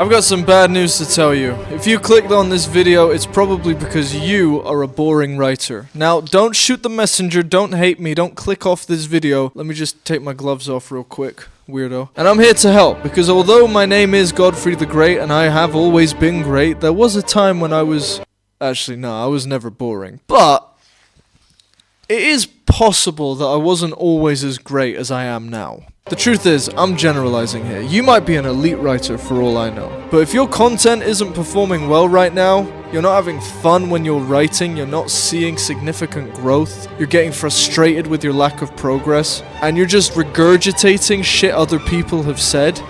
I've got some bad news to tell you. If you clicked on this video, it's probably because you are a boring writer. Now, don't shoot the messenger, don't hate me, don't click off this video. Let me just take my gloves off real quick, weirdo. And I'm here to help, because although my name is Godfrey the Great, and I have always been great, there was a time when I was... Actually, no, I was never boring. But it is possible that I wasn't always as great as I am now. The truth is, I'm generalizing here. You might be an elite writer for all I know. But if your content isn't performing well right now, you're not having fun when you're writing, you're not seeing significant growth, you're getting frustrated with your lack of progress, and you're just regurgitating shit other people have said,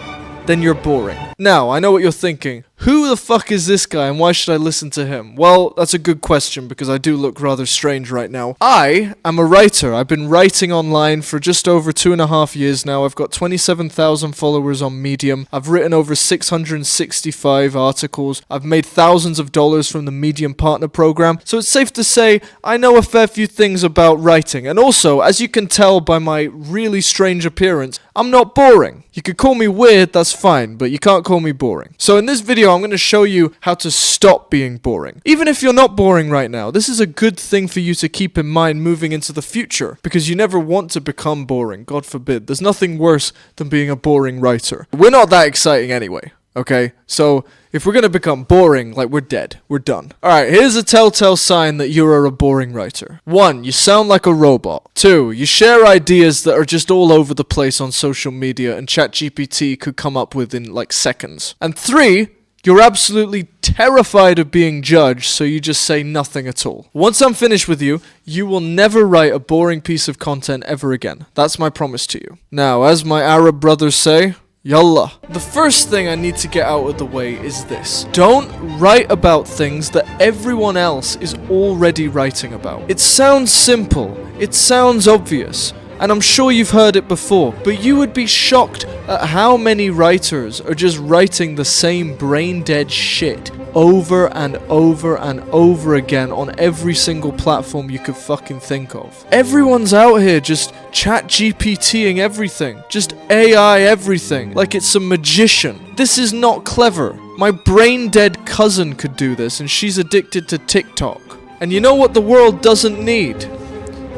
then you're boring. Now, I know what you're thinking. Who the fuck is this guy and why should I listen to him? Well, that's a good question because I do look rather strange right now. I am a writer. I've been writing online for just over 2.5 years now. I've got 27,000 followers on Medium. I've written over 665 articles. I've made thousands of dollars from the Medium Partner Program. So it's safe to say I know a fair few things about writing. And also, as you can tell by my really strange appearance, I'm not boring. You could call me weird, that's fine, but you can't call me boring. So in this video, I'm going to show you how to stop being boring. Even if you're not boring right now, this is a good thing for you to keep in mind moving into the future, because you never want to become boring, God forbid. There's nothing worse than being a boring writer. We're not that exciting anyway. Okay, so if we're going to become boring, like we're dead. We're done. Alright, here's a telltale sign that you are a boring writer. 1. You sound like a robot. 2. You share ideas that are just all over the place on social media and ChatGPT could come up with in like seconds. And 3. You're absolutely terrified of being judged, so you just say nothing at all. Once I'm finished with you, you will never write a boring piece of content ever again. That's my promise to you. Now, as my Arab brothers say, Yallah. The first thing I need to get out of the way is this. Don't write about things that everyone else is already writing about. It sounds simple, it sounds obvious, and I'm sure you've heard it before, but you would be shocked at how many writers are just writing the same brain-dead shit over and over and over again on every single platform you could fucking think of. Everyone's out here just ChatGPTing everything, just AI everything, like it's a magician. This is not clever. My brain-dead cousin could do this, and she's addicted to TikTok. And you know what the world doesn't need?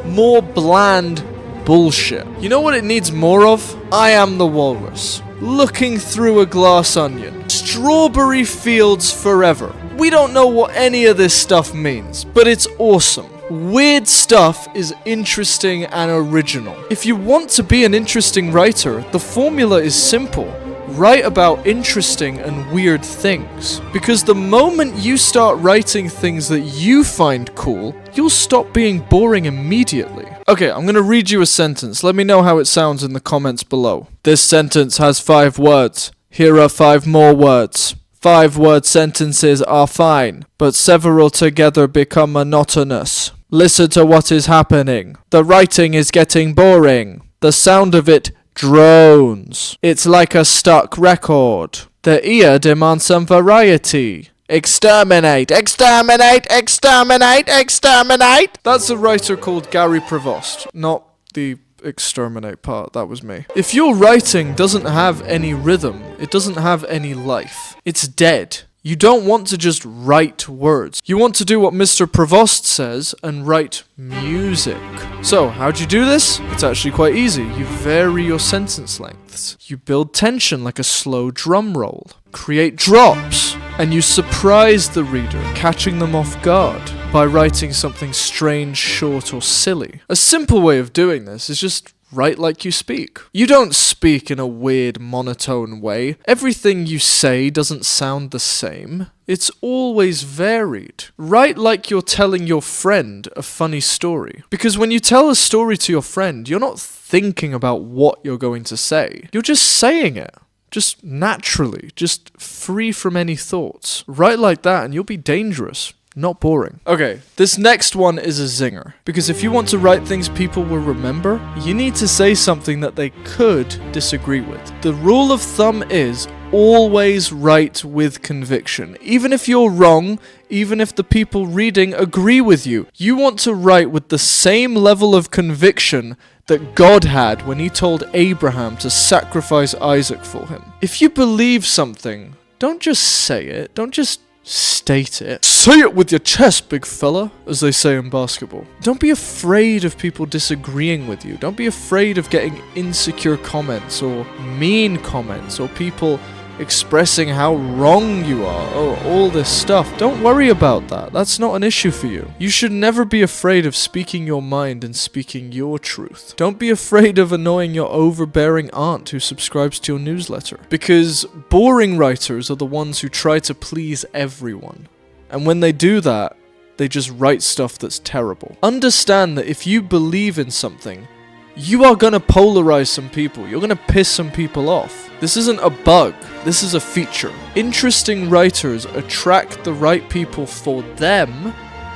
More bland bullshit. You know what it needs more of? I Am the Walrus. Looking through a glass onion. Strawberry fields forever. We don't know what any of this stuff means, but it's awesome. Weird stuff is interesting and original. If you want to be an interesting writer, the formula is simple. Write about interesting and weird things. Because the moment you start writing things that you find cool, you'll stop being boring immediately. Okay, I'm gonna read you a sentence. Let me know how it sounds in the comments below. This sentence has 5 words. Here are 5 more words. 5-word sentences are fine, but several together become monotonous. Listen to what is happening. The writing is getting boring. The sound of it drones. It's like a stuck record. The ear demands some variety. Exterminate, exterminate, exterminate, exterminate. That's a writer called Gary Prevost, not the exterminate part, that was me. If your writing doesn't have any rhythm, it doesn't have any life, it's dead. You don't want to just write words. You want to do what Mr. Prevost says and write music. So, how'd you do this? It's actually quite easy. You vary your sentence lengths. You build tension like a slow drum roll. Create drops. And you surprise the reader, catching them off guard by writing something strange, short, or silly. A simple way of doing this is just write like you speak. You don't speak in a weird, monotone way. Everything you say doesn't sound the same. It's always varied. Write like you're telling your friend a funny story. Because when you tell a story to your friend, you're not thinking about what you're going to say. You're just saying it. Just naturally, just free from any thoughts. Write like that and you'll be dangerous, not boring. Okay, this next one is a zinger. Because if you want to write things people will remember, you need to say something that they could disagree with. The rule of thumb is always write with conviction. Even if you're wrong, even if the people reading agree with you, you want to write with the same level of conviction that God had when he told Abraham to sacrifice Isaac for him. If you believe something, don't just say it. Don't just state it. Say it with your chest, big fella, as they say in basketball. Don't be afraid of people disagreeing with you. Don't be afraid of getting insecure comments or mean comments or people expressing how wrong you are or all this stuff. Don't worry about that. That's not an issue for you. You should never be afraid of speaking your mind and speaking your truth. Don't be afraid of annoying your overbearing aunt who subscribes to your newsletter, because boring writers are the ones who try to please everyone. And when they do that, they just write stuff that's terrible. Understand that if you believe in something, you are gonna polarize some people. You're gonna piss some people off. This isn't a bug. This is a feature. Interesting writers attract the right people for them,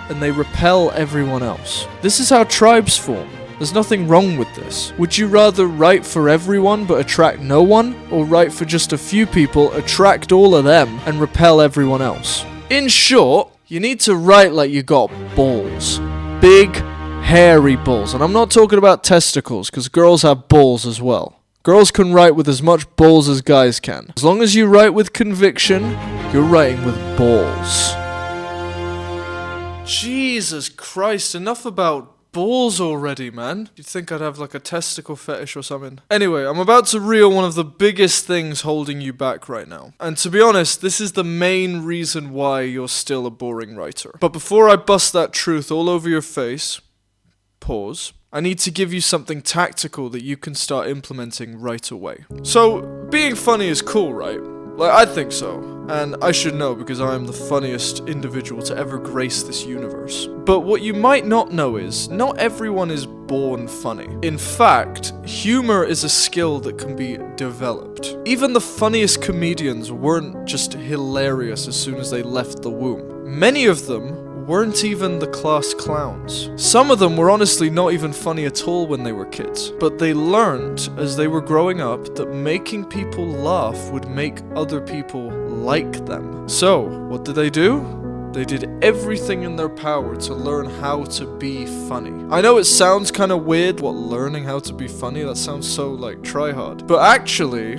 and they repel everyone else. This is how tribes form. There's nothing wrong with this. Would you rather write for everyone but attract no one, or write for just a few people, attract all of them, and repel everyone else? In short, you need to write like you got balls. Big, hairy balls. And I'm not talking about testicles, because girls have balls as well. Girls can write with as much balls as guys can. As long as you write with conviction, you're writing with balls. Jesus Christ, enough about balls already, man. You'd think I'd have like a testicle fetish or something. Anyway, I'm about to reel one of the biggest things holding you back right now. And to be honest, this is the main reason why you're still a boring writer. But before I bust that truth all over your face, pause. I need to give you something tactical that you can start implementing right away. So, being funny is cool, right? Like, I think so. And I should know because I am the funniest individual to ever grace this universe. But what you might not know is, not everyone is born funny. In fact, humor is a skill that can be developed. Even the funniest comedians weren't just hilarious as soon as they left the womb. Many of them weren't even the class clowns. Some of them were honestly not even funny at all when they were kids. But they learned as they were growing up that making people laugh would make other people like them. So, what did they do? They did everything in their power to learn how to be funny. I know it sounds kind of weird, learning how to be funny? That sounds so, try hard. But actually,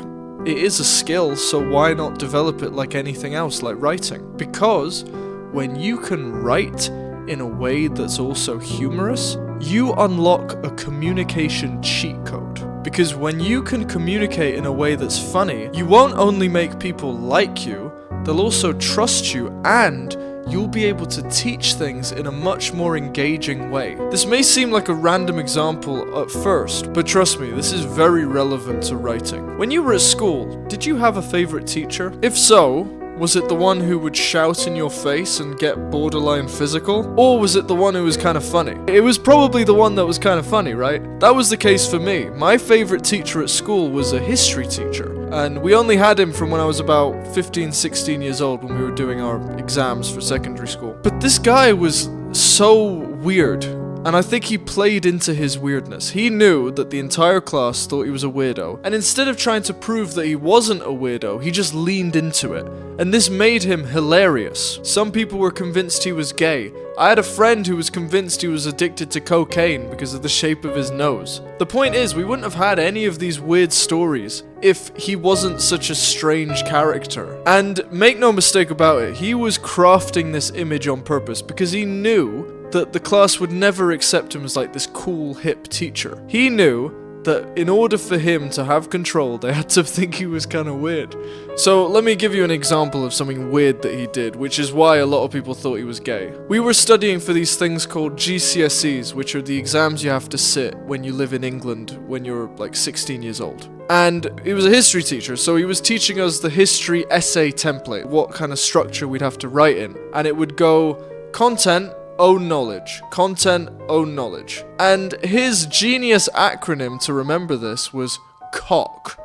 it is a skill, so why not develop it like anything else, like writing? Because when you can write in a way that's also humorous, you unlock a communication cheat code. Because when you can communicate in a way that's funny, you won't only make people like you, they'll also trust you, and you'll be able to teach things in a much more engaging way. This may seem like a random example at first, but trust me, this is very relevant to writing. When you were at school, did you have a favorite teacher? If so, was it the one who would shout in your face and get borderline physical? Or was it the one who was kind of funny? It was probably the one that was kind of funny, right? That was the case for me. My favorite teacher at school was a history teacher, and we only had him from when I was about 15, 16 years old when we were doing our exams for secondary school. But this guy was so weird. And I think he played into his weirdness. He knew that the entire class thought he was a weirdo, and instead of trying to prove that he wasn't a weirdo, he just leaned into it. And this made him hilarious. Some people were convinced he was gay. I had a friend who was convinced he was addicted to cocaine because of the shape of his nose. The point is, we wouldn't have had any of these weird stories if he wasn't such a strange character. And make no mistake about it, he was crafting this image on purpose because he knew that the class would never accept him as this cool, hip teacher. He knew that in order for him to have control, they had to think he was kind of weird. So let me give you an example of something weird that he did, which is why a lot of people thought he was gay. We were studying for these things called GCSEs, which are the exams you have to sit when you live in England when you're 16 years old. And he was a history teacher, so he was teaching us the history essay template, what kind of structure we'd have to write in. And it would go, content, own knowledge. Content, own knowledge. And his genius acronym to remember this was COCK.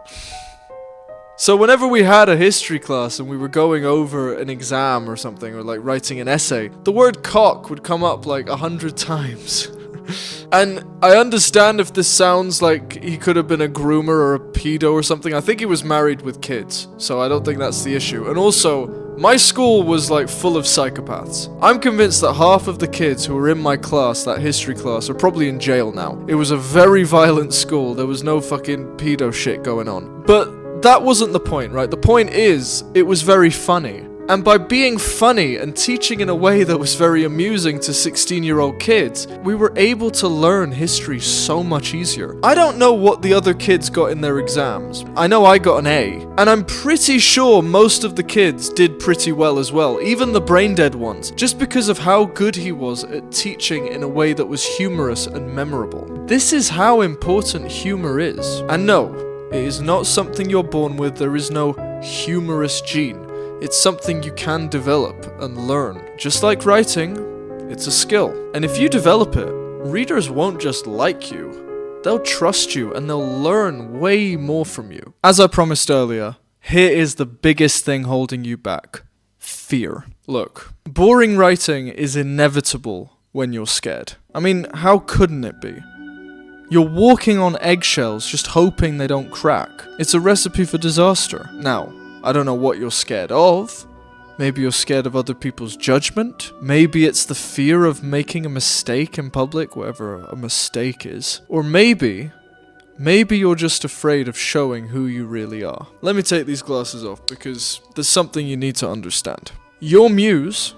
So whenever we had a history class and we were going over an exam or something, or writing an essay, the word cock would come up 100 times. And I understand if this sounds like he could have been a groomer or a pedo or something. I think he was married with kids, so I don't think that's the issue. And also, my school was full of psychopaths. I'm convinced that half of the kids who were in my class, that history class, are probably in jail now. It was a very violent school. There was no fucking pedo shit going on. But that wasn't the point, right? The point is, it was very funny. And by being funny and teaching in a way that was very amusing to 16-year-old kids, we were able to learn history so much easier. I don't know what the other kids got in their exams. I know I got an A. And I'm pretty sure most of the kids did pretty well as well, even the brain-dead ones, just because of how good he was at teaching in a way that was humorous and memorable. This is how important humor is. And no, it is not something you're born with. There is no humorous gene. It's something you can develop and learn. Just like writing, it's a skill. And if you develop it, readers won't just like you. They'll trust you and they'll learn way more from you. As I promised earlier, here is the biggest thing holding you back. Fear. Look, boring writing is inevitable when you're scared. I mean, how couldn't it be? You're walking on eggshells just hoping they don't crack. It's a recipe for disaster. Now, I don't know what you're scared of. Maybe you're scared of other people's judgment. Maybe it's the fear of making a mistake in public, whatever a mistake is. Or maybe you're just afraid of showing who you really are. Let me take these glasses off because there's something you need to understand. Your muse,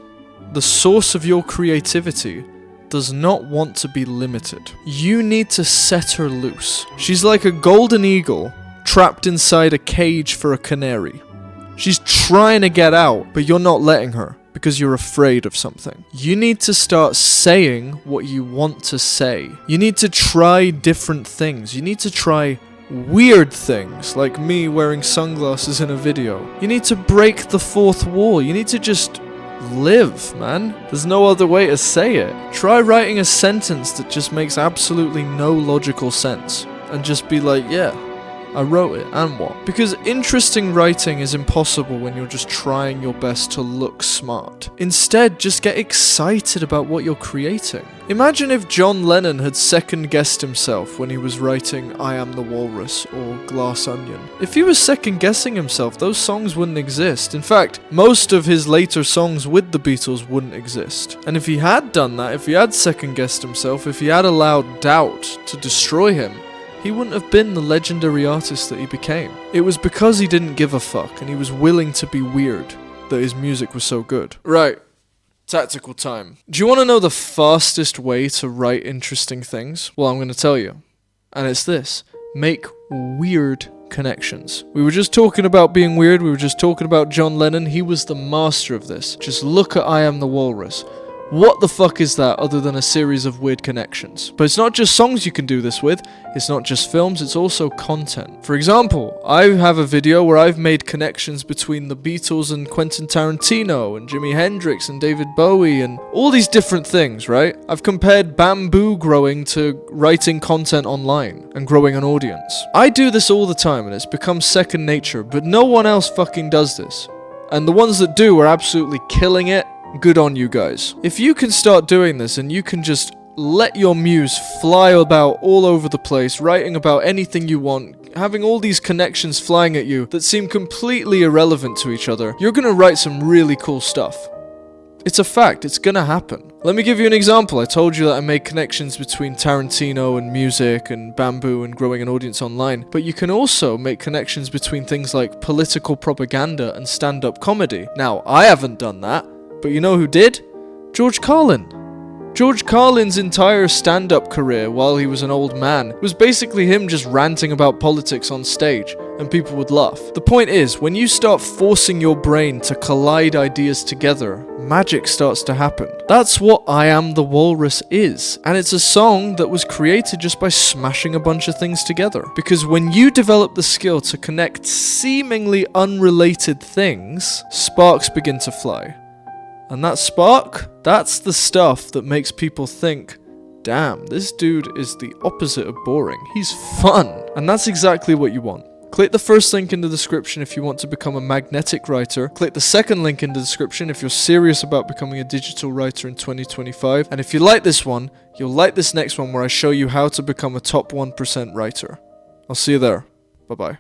the source of your creativity, does not want to be limited. You need to set her loose. She's like a golden eagle trapped inside a cage for a canary. She's trying to get out, but you're not letting her because you're afraid of something. You need to start saying what you want to say. You need to try different things. You need to try weird things, like me wearing sunglasses in a video. You need to break the fourth wall. You need to just live, man. There's no other way to say it. Try writing a sentence that just makes absolutely no logical sense and just be like, yeah, I wrote it, and what? Because interesting writing is impossible when you're just trying your best to look smart. Instead, just get excited about what you're creating. Imagine if John Lennon had second-guessed himself when he was writing I Am the Walrus or Glass Onion. If he was second-guessing himself, those songs wouldn't exist. In fact, most of his later songs with the Beatles wouldn't exist. And if he had done that, if he had second-guessed himself, if he had allowed doubt to destroy him, he wouldn't have been the legendary artist that he became. It was because he didn't give a fuck and he was willing to be weird that his music was so good. Right. Tactical time. Do you want to know the fastest way to write interesting things? Well, I'm going to tell you. And it's this. Make weird connections. We were just talking about being weird. We were just talking about John Lennon. He was the master of this. Just look at I Am the Walrus. What the fuck is that other than a series of weird connections? But it's not just songs you can do this with, it's not just films, it's also content. For example, I have a video where I've made connections between the Beatles and Quentin Tarantino and Jimi Hendrix and David Bowie and all these different things, right? I've compared bamboo growing to writing content online and growing an audience. I do this all the time and it's become second nature, but no one else fucking does this. And the ones that do are absolutely killing it. Good on you guys. If you can start doing this and you can just let your muse fly about all over the place, writing about anything you want, having all these connections flying at you that seem completely irrelevant to each other, you're gonna write some really cool stuff. It's a fact, it's gonna happen. Let me give you an example. I told you that I made connections between Tarantino and music and bamboo and growing an audience online, but you can also make connections between things like political propaganda and stand-up comedy. Now, I haven't done that. But you know who did? George Carlin. George Carlin's entire stand-up career while he was an old man was basically him just ranting about politics on stage, and people would laugh. The point is, when you start forcing your brain to collide ideas together, magic starts to happen. That's what I Am the Walrus is, and it's a song that was created just by smashing a bunch of things together. Because when you develop the skill to connect seemingly unrelated things, sparks begin to fly. And that spark, that's the stuff that makes people think, damn, this dude is the opposite of boring. He's fun. And that's exactly what you want. Click the first link in the description if you want to become a magnetic writer. Click the second link in the description if you're serious about becoming a digital writer in 2025. And if you like this one, you'll like this next one where I show you how to become a top 1% writer. I'll see you there. Bye-bye.